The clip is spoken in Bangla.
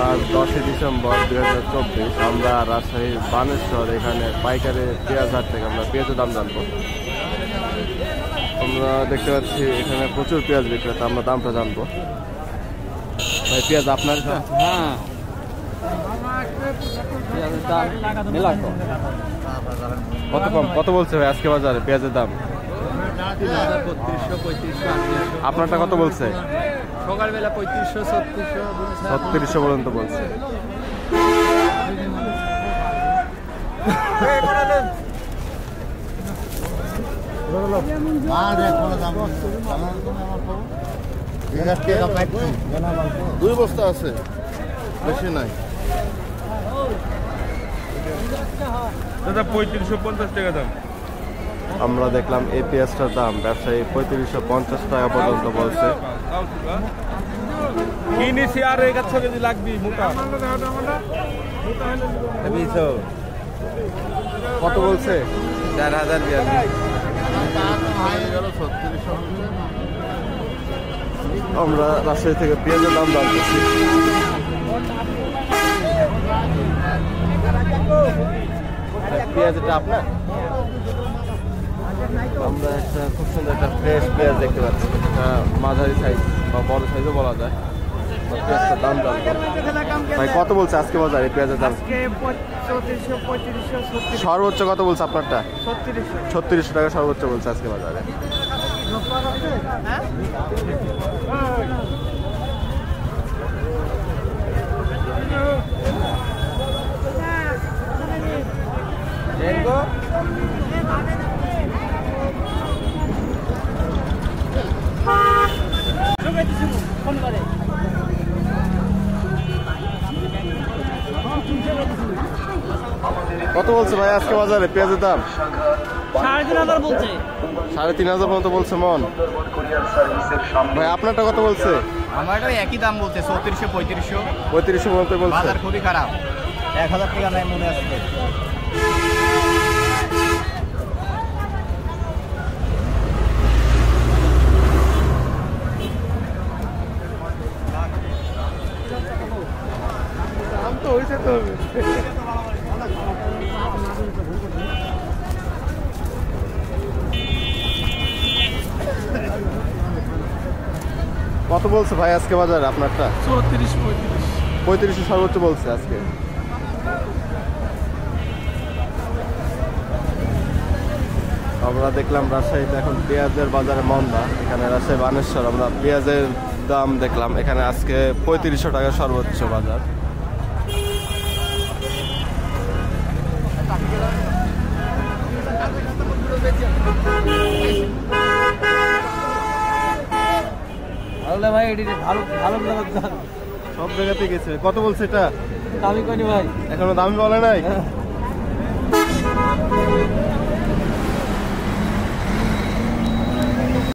আর 10 ডিসেম্বর 2024 আমরা রাজশাহীর বানেশ্বর এখানে পাইকারি পেঁয়াজ হাট থেকে আমরা পেঁয়াজের দাম জানবো। আমরা দেখতে পাচ্ছি এখানে প্রচুর পেঁয়াজ বিক্রেতা, আমরা দামটা জানবো। ভাই পেঁয়াজ আপনার? হ্যাঁ, কত কম কত বলছে ভাই আজকে বাজারে পেঁয়াজের দাম? 3200, 3500, 3800। আপনারটা কত বলছে? সকালবেলা 3500, 3600, 3600 পর্যন্ত বলছে। দুই বস্তা আছে, বেশি নাই দাদা। 3550 টাকা দাম। আমরা দেখলাম এই পেঁয়াজটার দাম ব্যবসায়ী 3550 টাকা পর্যন্ত বলছে। কিনেছি আর 100 কেজি লাগবে মোটা। কত বলছে? 4000। আমরা রাজশাহী থেকে পেঁয়াজের দাম জানতেছি। পেঁয়াজ এটা আপনার? আমরা একটা খুব সুন্দর একটা ফ্রেশ পেঁয়াজ দেখতে পাচ্ছি, মাঝারি সাইজ বা বড় সাইজও বলা যায়। পেঁয়াজটার দাম জানবো। ভাই কত বলছে আজকে বাজারে পেঁয়াজের দাম? 3400, 3500, সর্বোচ্চ কত বলছে আপনারটা? 3600। 3600 টাকা সর্বোচ্চ বলছে আজকে বাজারে। কত বলছে ভাই আজকে বাজারে পেঁয়াজের দাম? 3500 বলছে। 3500 পর্যন্ত বলছে মন। ভাই আপনারটা কত বলছে? আমারটাও একই দাম বলছে, 3400, 3500। 3500 পর্যন্ত বলছে। বাজার খুবই খারাপ, 1000 টাকা নাই মনে আসছে। কত বলছে ভাই আজকে বাজারে আপনারটা? 3500 সর্বোচ্চ বলছে আজকে। আমরা দেখলাম রাজশাহীতে এখন পেঁয়াজের বাজারে মন্দা। এখানে রাজশাহী বানেশ্বর আমরা পেঁয়াজের দাম দেখলাম, এখানে আজকে 3500 টাকা সর্বোচ্চ বাজার। ভাই ভালো ভালো সব জায়গাতে গেছে। কত বলছে এটা? দামি করি ভাই, এখনো দামি বলে নাই।